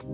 On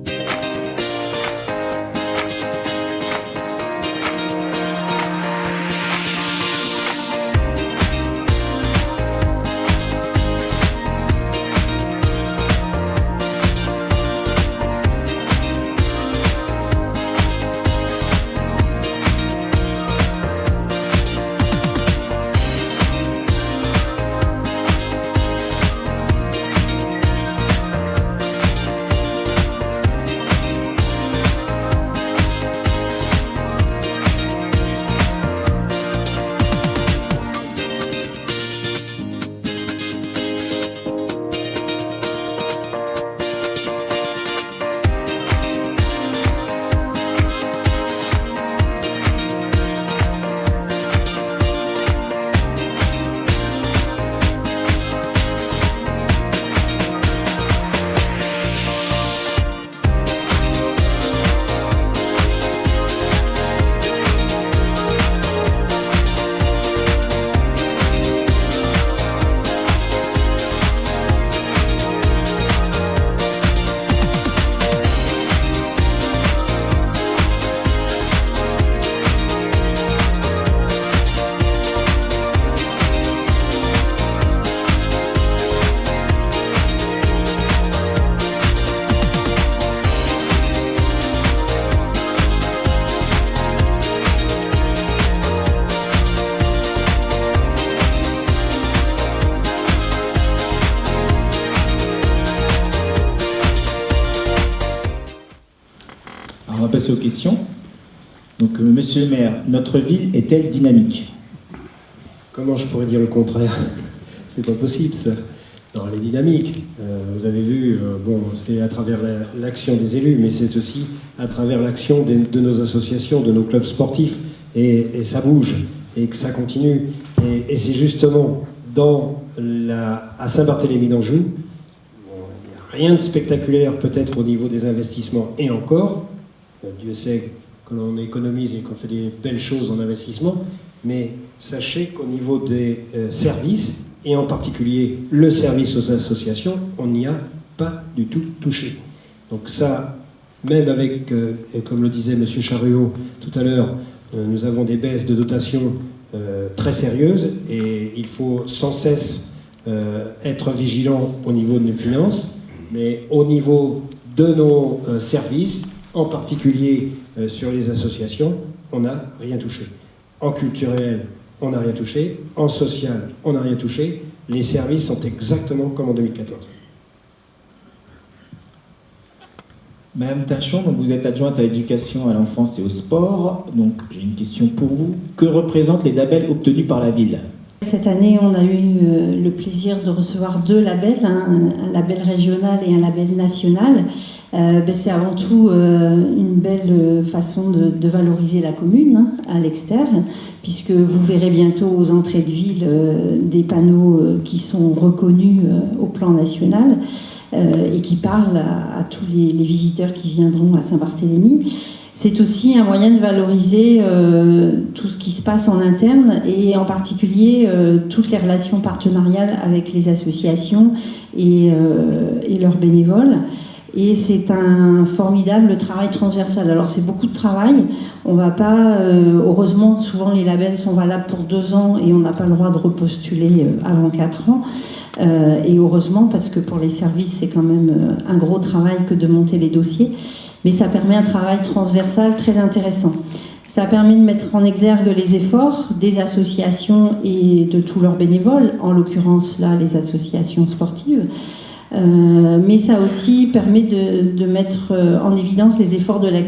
va passer aux questions. Donc, monsieur le maire, notre ville est-elle dynamique? Comment je pourrais dire le contraire? C'est pas possible, ça. Non, elle est dynamique. Vous avez vu, bon, c'est à travers l'action des élus, mais c'est aussi à travers l'action de nos associations, de nos clubs sportifs. Et ça bouge, et que ça continue. Et c'est justement à Saint-Barthélemy d'Anjou, il n'y a rien de spectaculaire peut-être au niveau des investissements, et encore, Dieu sait que l'on économise et qu'on fait des belles choses en investissement, mais sachez qu'au niveau des services, et en particulier le service aux associations, on n'y a pas du tout touché. Donc ça, même avec, comme le disait M. Charriot tout à l'heure, nous avons des baisses de dotation très sérieuses, et il faut sans cesse être vigilant au niveau de nos finances, mais au niveau de nos services, en particulier sur les associations, on n'a rien touché. En culturel, on n'a rien touché. En social, on n'a rien touché. Les services sont exactement comme en 2014. Madame Tachon, donc vous êtes adjointe à l'éducation, à l'enfance et au sport. Donc j'ai une question pour vous. Que représentent les labels obtenus par la ville? Cette année, on a eu le plaisir de recevoir 2 labels, un label régional et un label national. C'est avant tout une belle façon de valoriser la commune à l'externe, puisque vous verrez bientôt aux entrées de ville des panneaux qui sont reconnus au plan national et qui parlent à tous les visiteurs qui viendront à Saint-Barthélemy. C'est aussi un moyen de valoriser tout ce qui se passe en interne, et en particulier toutes les relations partenariales avec les associations et leurs bénévoles. Et c'est un formidable travail transversal. Alors c'est beaucoup de travail. On va pas, heureusement, souvent les labels sont valables pour 2 ans et on n'a pas le droit de repostuler avant 4 ans. Et heureusement, parce que pour les services, c'est quand même un gros travail que de monter les dossiers. Mais ça permet un travail transversal très intéressant. Ça permet de mettre en exergue les efforts des associations et de tous leurs bénévoles, en l'occurrence là les associations sportives. Mais ça aussi permet de mettre en évidence les efforts de la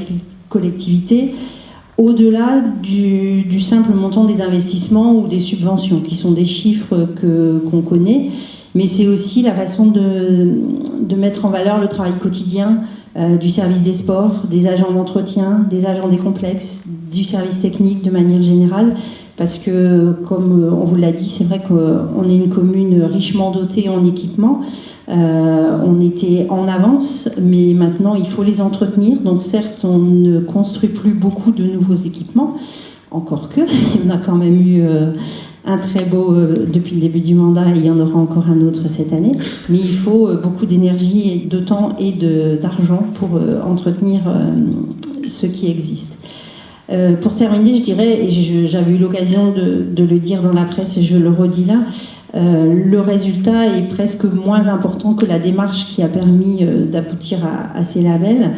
collectivité au-delà du simple montant des investissements ou des subventions, qui sont des chiffres qu'on connaît, mais c'est aussi la façon de mettre en valeur le travail quotidien du service des sports, des agents d'entretien, des agents des complexes, du service technique de manière générale, parce que, comme on vous l'a dit, c'est vrai qu'on est une commune richement dotée en équipements. On était en avance, mais maintenant il faut les entretenir. Donc certes, on ne construit plus beaucoup de nouveaux équipements, encore que, il y en a quand même eu un très beau depuis le début du mandat, et il y en aura encore un autre cette année. Mais il faut beaucoup d'énergie, de temps et d'argent pour entretenir ce qui existe. Pour terminer, je dirais, et j'avais eu l'occasion de le dire dans la presse et je le redis là, le résultat est presque moins important que la démarche qui a permis d'aboutir à ces labels.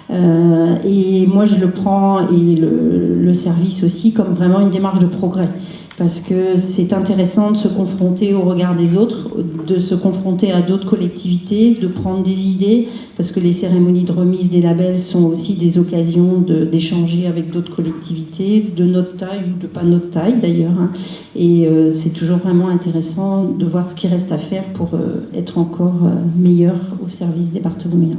Et moi, je le prends, et le service aussi, comme vraiment une démarche de progrès. Parce que c'est intéressant de se confronter au regard des autres, de se confronter à d'autres collectivités, de prendre des idées, parce que les cérémonies de remise des labels sont aussi des occasions d'échanger avec d'autres collectivités, de notre taille ou de pas notre taille d'ailleurs. Hein. Et c'est toujours vraiment intéressant de voir ce qui reste à faire pour être encore meilleur au service des bartholoméens.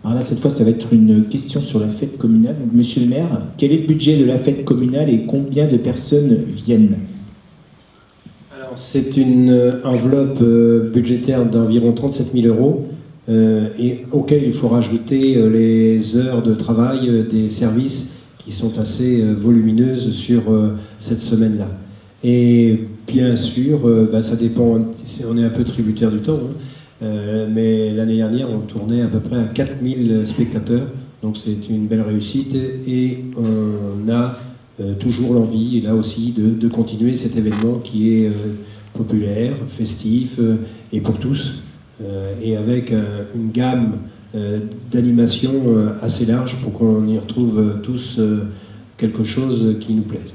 Alors là, cette fois, ça va être une question sur la fête communale. Donc, monsieur le maire, quel est le budget de la fête communale et combien de personnes viennent? Alors, c'est une enveloppe budgétaire d'environ 37 000 euros, et auquel il faut rajouter les heures de travail des services qui sont assez volumineuses sur cette semaine-là. Et bien sûr, ça dépend, on est un peu tributaire du temps, hein. Mais l'année dernière, on tournait à peu près à 4000 spectateurs, donc c'est une belle réussite, et on a toujours l'envie, là aussi, de continuer cet événement qui est populaire, festif, et pour tous, et avec une gamme d'animations assez large pour qu'on y retrouve tous quelque chose qui nous plaise.